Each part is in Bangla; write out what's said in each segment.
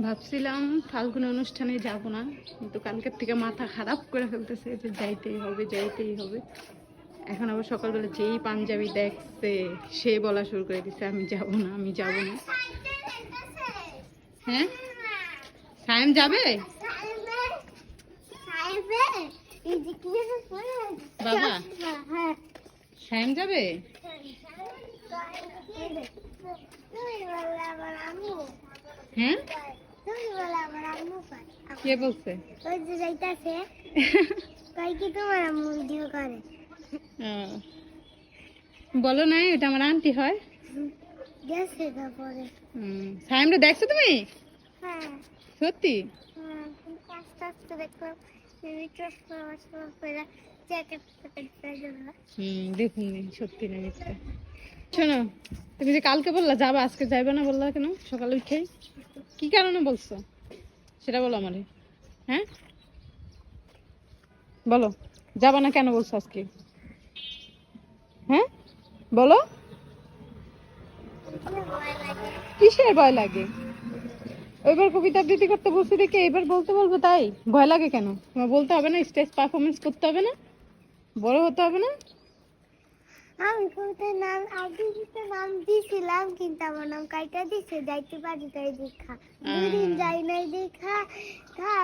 ভাবছিলাম ফাল্গুন অনুষ্ঠানে যাব না, কিন্তু কালকের থেকে মাথা খারাপ করে ফেলতেছে যে যাইতেই হবে যাইতেই হবে। এখন আবার সকালবেলা যেই পাঞ্জাবি দেখছে সে বলা শুরু করে দিচ্ছে আমি যাব না, আমি যাব না। হ্যাঁ, সায়েম যাবে বাবা? সায়েম যাবে? হ্যাঁ, কে বলছে? বলো নাই এটা আমার আন্টি হয়। সায়েমটা দেখছো তুমি? সত্যি? দেখুন সত্যি না মিথ্যা। শোনো, তুমি যে কালকে বললা যাবা, আজকে যাইবে না বললা কেন সকালে উঠে? কি কারণে বলছো সেটা বলো আমারে। হ্যাঁ বলো, যাবা না কেন বলছো আজকে? হ্যাঁ বলো, কিসের ভয় লাগে? ওইবার কবিতা আবৃত্তি করতে বলছি দেখে এবার বলতে বলবো তাই ভয় লাগে কেন? তোমার বলতে হবে না? স্টেজ পারফরমেন্স করতে হবে না? বড় হতে হবে না? আমি কবিতার নাম আবৃত্তিতে নাম দিয়েছিলাম, কিন্তু আমার নাম কাইটা দিছে, যাইতে পারি তাই দেখা দুদিন যাই নাই দেখা।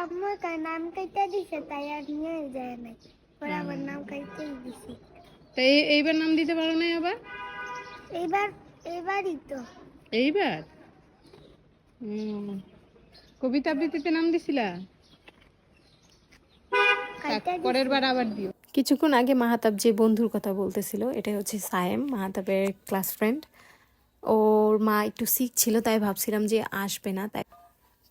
আমার নাম কাইটা দিছে তাই আর নিয়ে যায় নাই, পরে আমার নাম কাইটাই দিছে। তাই এইবার নাম দিতে পারো না আবার? এবারই তো এইবার কবিতা আবৃত্তিতে নাম দিছিলা? পরের বার আবার দিও। কিছুক্ষণ আগে মাহাতাব যে বন্ধুর কথা বলতেছিল, এটাই হচ্ছে সায়েম, মাহাতাবের ক্লাস ফ্রেন্ড। ওর মা একটু সিক ছিল, তাই ভাবছিলাম যে আসবে না, তাই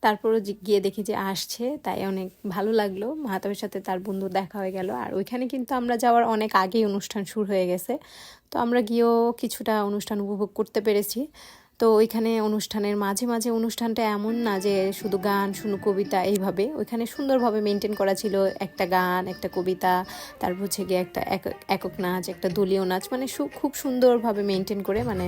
তারপরও গিয়ে দেখি যে আসছে, তাই অনেক ভালো লাগলো। মাহাতাবের সাথে তার বন্ধু দেখা হয়ে গেল। আর ওইখানে কিন্তু আমরা যাওয়ার অনেক আগেই অনুষ্ঠান শুরু হয়ে গেছে, তো আমরা গিয়েও কিছুটা অনুষ্ঠান উপভোগ করতে পেরেছি। তো ওইখানে অনুষ্ঠানের মাঝে মাঝে অনুষ্ঠানটা এমন না যে শুধু গান শুধু কবিতা এইভাবে, ওইখানে সুন্দরভাবে মেনটেন করা ছিল। একটা গান, একটা কবিতা, তারপর হচ্ছে গিয়ে একটা একক নাচ, একটা দলীয় নাচ, মানে খুব সুন্দরভাবে মেনটেন করে, মানে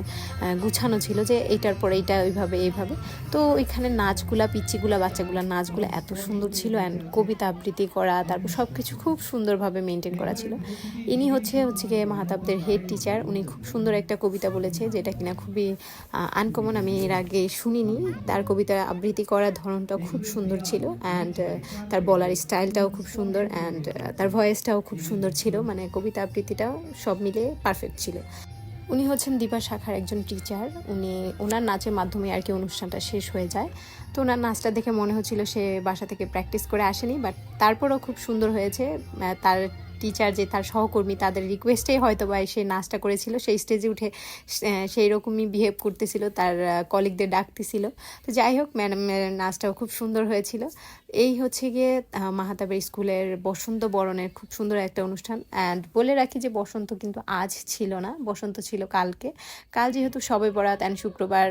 গুছানো ছিল যে এইটার পরে এইটা ওইভাবে এইভাবে। তো ওইখানে নাচগুলা, পিচ্চিগুলা, বাচ্চাগুলা নাচগুলো এত সুন্দর ছিল, অ্যান্ড কবিতা আবৃত্তি করা, তারপর সব কিছু খুব সুন্দরভাবে মেনটেন করা ছিল। ইনি হচ্ছে গিয়ে মাহাতাবদের হেড টিচার। উনি খুব সুন্দর একটা কবিতা বলেছে, যেটা কিনা খুবই আনকমন, আমি এর আগে শুনিনি। তার কবিতা আবৃত্তি করার ধরনটাও খুব সুন্দর ছিল, অ্যান্ড তার বলার স্টাইলটাও খুব সুন্দর, অ্যান্ড তার ভয়েসটাও খুব সুন্দর ছিল। মানে কবিতা আবৃত্তিটাও সব মিলে পারফেক্ট ছিল। উনি হচ্ছেন দিবা শাখার একজন টিচার। ওনার নাচের মাধ্যমে আর কি অনুষ্ঠানটা শেষ হয়ে যায়। তো ওনার নাচটা দেখে মনে হচ্ছিল সে বাসা থেকে প্র্যাকটিস করে আসেনি, বাট তারপরও খুব সুন্দর হয়েছে। তার টিচার যে তার সহকর্মী, তাদের রিকোয়েস্টেই হয়তো বা সে নাচটা করেছিল, সেই স্টেজে উঠে সেই রকমই বিহেভ করতেছিল, তার কলিগদের ডাকতেছিল। তো যাই হোক, ম্যাডামের নাচটাও খুব সুন্দর হয়েছিল। এই হচ্ছে গিয়ে মাহাতাবের স্কুলের বসন্ত বরণের খুব সুন্দর একটা অনুষ্ঠান। অ্যান্ড বলে রাখি যে বসন্ত কিন্তু আজ ছিল না, বসন্ত ছিল কালকে। কাল যেহেতু সবে বরাত অ্যান্ড শুক্রবার,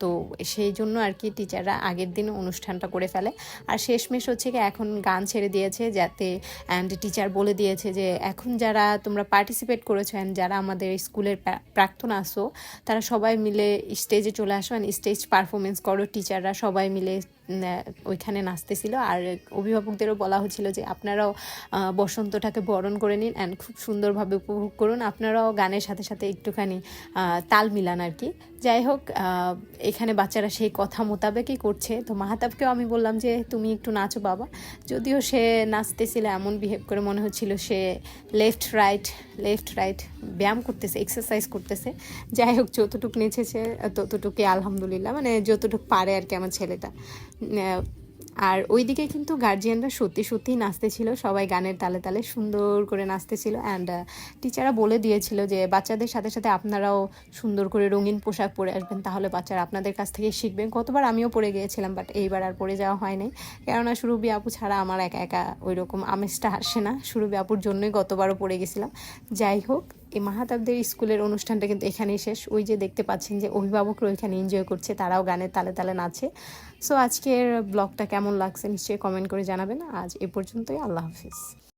তো সেই জন্য আর কি টিচাররা আগের দিন অনুষ্ঠানটা করে ফেলে। আর শেষমেশ হচ্ছে কি এখন গান ছেড়ে দিয়েছে যাতে, অ্যান্ড টিচার বলে দিয়েছে যে এখন যারা তোমরা পার্টিসিপেট করেছো অ্যান্ড যারা আমাদের স্কুলের প্রাক্তন আসো, তারা সবাই মিলে স্টেজে চলে আসো অ্যান্ড স্টেজ পারফরমেন্স করো। টিচাররা সবাই মিলে ওইখানে নাচতেছিল। আর অভিভাবকদেরও বলা হচ্ছিল যে আপনারাও বসন্তটাকে বরণ করে নিন অ্যান্ড খুব সুন্দরভাবে উপভোগ করুন, আপনারাও গানের সাথে সাথে একটুখানি তাল মিলান আর কি। যাই হোক, এখানে বাচ্চারা সেই কথা মোতাবেকই করছে। তো মাহাতাবকেও আমি বললাম যে তুমি একটু নাচো বাবা, যদিও সে নাচতেছিল এমন বিহেভ করে মনে হচ্ছিল সে লেফট রাইট ব্যায়াম করতেছে, এক্সারসাইজ করতেছে। যাই হোক, যতটুকু নেচেছে ততটুকুই আলহামদুলিল্লাহ, মানে যতটুকু পারে আর কি আমার ছেলেটা। আর ওইদিকে কিন্তু গার্জিয়ানরা সত্যিই নাচতেছিল, সবাই গানের তালে তালে সুন্দর করে নাচতেছিল। অ্যান্ড টিচাররা বলে দিয়েছিল যে বাচ্চাদের সাথে সাথে আপনারাও সুন্দর করে রঙিন পোশাক পরে আসবেন, তাহলে বাচ্চারা আপনাদের কাছ থেকে শিখবেন। গতবার আমিও পরে গিয়েছিলাম, বাট এইবার আর পরে যাওয়া হয় নাই, কেননা সুরভি আপু ছাড়া আমার একা একা ওই রকম আমেজটা আসে না। সুরভি আপুর জন্যই গতবারও পরে গেছিলাম। যাই হোক, এই মাহাতাবদের স্কুলের অনুষ্ঠানটা কিন্তু এখানেই শেষ। ওই যে দেখতে পাচ্ছেন যে অভিভাবকরা ওইখানে এনজয় করছে, তারাও গানের তালে তালে নাচে। সো আজকের ব্লগটা কেমন লাগছে নিশ্চয়ই কমেন্ট করে জানাবেন। আজ এ পর্যন্তই, আল্লাহ হাফিজ।